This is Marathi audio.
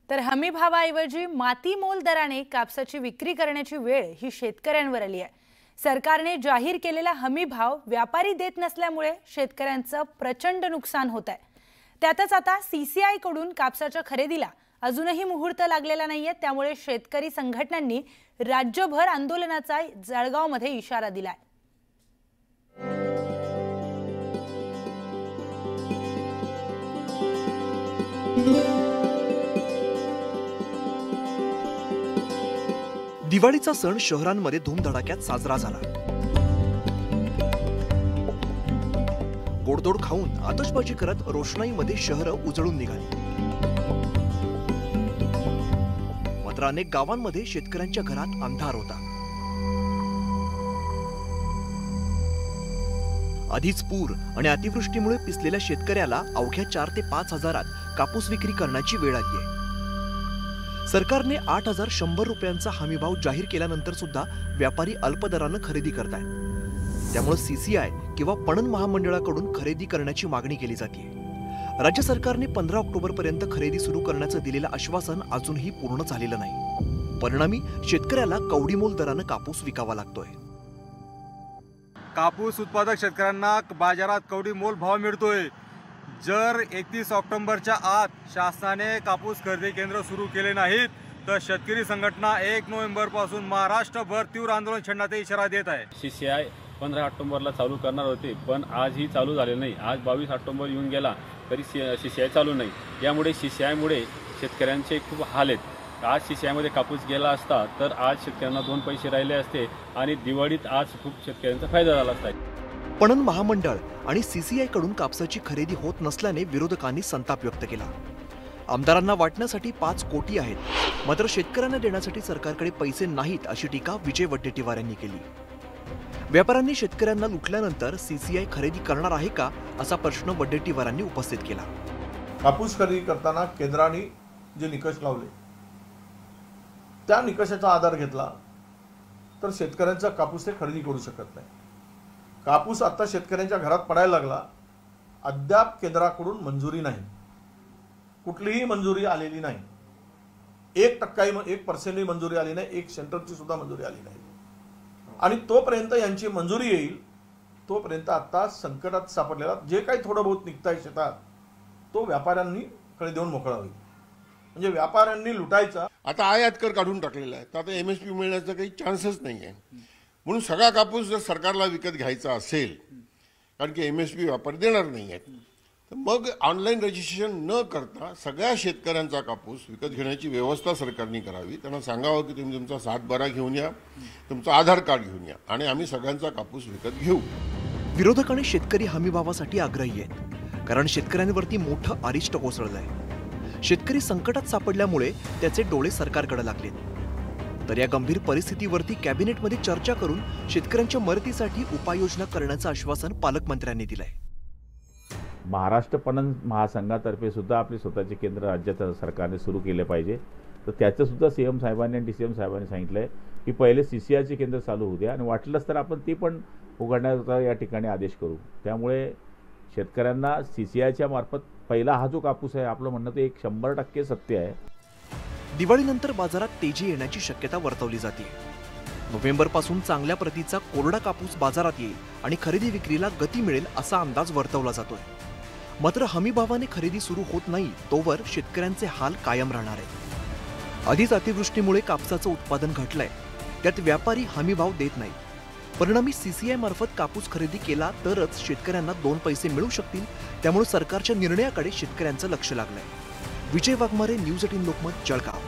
तर हमी भावाऐवजी माती मोल दराने कापसाची विक्री करण्याची वेळ ही शेतकऱ्यांवर आली आहे। सरकारने जाहीर केलेला हमी भाव व्यापारी देत नसल्यामुळे शेतकऱ्यांचं प्रचंड नुकसान होत आहे। त्यातच आता सीसीआय कडून कापसाच्या खरेदीला अजूनही मुहूर्त लागलेला नाहीये, त्यामुळे शेतकरी संघटनांनी राज्यभर आंदोलनाचा जळगावमध्ये इशारा दिलाय। दिवाळीचा सण शहरांमध्ये धूमधडाक्यात साजरा झाला। गोडधोड खाऊन आतषबाजी करत रोषणाईमध्ये शहरं उजळून निघाली। मात्र अनेक गावांमध्ये शेतकऱ्यांच्या घरात अंधार होता। आधीच पूर आणि अतिवृष्टीमुळे पिसलेल्या शेतकऱ्याला अवघ्या 4 ते 5 हजारात कापूस विक्री करण्याची वेळ आली आहे। सरकारने 8,100 रुपयांचा हमीभाव जाहीर केल्यानंतर सुद्धा व्यापारी अल्प दराने खरेदी करतायत। त्यामुळे सीसीआय किंवा पणन महामंडळाकडून खरेदी करण्याची मागणी केली जाते। राज्य सरकारने 15 ऑक्टोबर पर्यंत खरेदी सुरू करण्याचं दिलेलं आश्वासन अजूनही पूर्ण झालेलं नाही। परिणामी शेतकऱ्याला कवडीमोल दराने कापूस विकावा लागतोय। कापूस उत्पादक शेतकऱ्यांना बाजारात कवडीमोल भाव मिळतोय। जर 31 ऑक्टोबरच्या आत शासनाने कापूस खरेदी केंद्र सुरू केले नाहीत तर शेतकरी संघटना 1 नोव्हेंबर पासून महाराष्ट्रभर तीव्र आंदोलन छेडण्याचा इशारा देत आहे। सीसीआय 15 ऑक्टोबरला चालू करणार होते, पण आजही चालू झाले नाही। आज 22 ऑक्टोबर येऊन गेला तरी सीसीआय चालू नाही। यामुळे सीसीआयमुळे शेतकऱ्यांचे खूप हाल आहेत। आज सीसीआयमध्ये कापूस गेला असता तर आज शेतकऱ्यांना 2 पैसे राहिले असते आणि दिवाळीत आज खूप शेतकऱ्यांचा फायदा झाला असता। पणन महामंडळ आणि सीसीआय कडून कापसाची खरेदी होत नसल्याने विरोधकांनी संताप व्यक्त केला। आमदारांना वाटण्यासाठी 5 कोटी आहेत, मात्र शेतकऱ्यांना देण्यासाठी सरकारकडे पैसे नाहीत अशी टीका विजय वडेट्टीवार यांनी केली। व्यापाऱ्यांनी शेतकऱ्यांना लुटल्यानंतर सीसीआय खरेदी करणार आहे का असा प्रश्न वडेट्टीवारांनी उपस्थित केला। कापूस खरेदी करताना केंद्राने जे निकष लावले त्या निकषाचा आधार घेतला तर शेतकऱ्यांचा कापूस ते खरेदी करू शकत नाही। कापूस आता शेतकऱ्यांच्या घरात पडायला लागला, अद्याप केंद्राकडून मंजुरी नाही, कुठलीही मंजुरी आलेली नाही। 1% मंजुरी आली नाही, 1 सेंटरची सुद्धा मंजुरी आली नाही। आणि तोपर्यंत यांची मंजुरी येईल तोपर्यंत आता संकटात सापडलेला जे काही थोडं बहुत निघताय शेतात तो व्यापाऱ्यांनी कडे देऊन मोकळा होईल। म्हणजे व्यापाऱ्यांनी लुटायचा आता आयात कर काढून टाकलेला आहे, तर आता एमएसपी मिळण्याचा काही चान्सच नाही आहे। म्हणून सगळा कापूस जर सरकारला विकत घ्यायचा असेल, कारण की एमएसपी व्यापारी देणार नाही आहेत, तर मग ऑनलाईन रजिस्ट्रेशन न करता सगळ्या शेतकऱ्यांचा कापूस विकत घेण्याची व्यवस्था सरकारने करावी। त्यांना सांगावं की तुम्ही तुमचा 7/12 घेऊन या, तुमचं आधार कार्ड घेऊन या आणि आम्ही सगळ्यांचा कापूस विकत घेऊ। विरोधकांनी शेतकरी हमीभावासाठी आग्रही आहेत, कारण शेतकऱ्यांवरती मोठं अरिष्ट कोसळलंय। शेतकरी संकटात सापडल्यामुळे त्याचे डोळे सरकारकडे लागलेत। तर या गंभीर परिस्थितीवरती कॅबिनेटमध्ये चर्चा करून शेतकऱ्यांच्या मदतीसाठी उपाययोजना करण्याचं आश्वासन पालकमंत्र्यांनी दिलंय। महाराष्ट्र पणन महासंघातर्फे सुद्धा आपले स्वतःचे केंद्र राज्याच्या सरकारने सुरू केले पाहिजे। तर त्याचं सुद्धा सीएम साहेबांनी आणि डीसीएम साहेबांनी सांगितलंय की पहिले सीसीआयचे केंद्र चालू होऊ द्या आणि वाटलंच तर आपण ते पण उघडण्याचा या ठिकाणी आदेश करू। त्यामुळे शेतकऱ्यांना सीसीआयच्या मार्फत पहिला हा जो कापूस आहे, आपलं म्हणणं ते 100% सत्य आहे। दिवाळीनंतर बाजारात तेजी येण्याची शक्यता वर्तवली जाते। नोव्हेंबरपासून चांगल्या प्रतीचा कोरडा कापूस बाजारात येईल आणि खरेदी विक्रीला गती मिळेल असा अंदाज वर्तवला जातोय। मात्र हमीभावाने खरेदी सुरू होत नाही तोवर शेतकऱ्यांचे हाल कायम राहणार आहेत। आधीच अतिवृष्टीमुळे कापसाचं उत्पादन घटलंय, त्यात व्यापारी हमीभाव देत नाहीत। परिणामी सीसीआय मार्फत कापूस खरेदी केला तरच शेतकऱ्यांना 2 पैसे मिळू शकतील। त्यामुळे सरकारच्या निर्णयाकडे शेतकऱ्यांचं लक्ष लागलंय। विजय वाघमारे, न्यूज 18 लोकमत, जळगाव।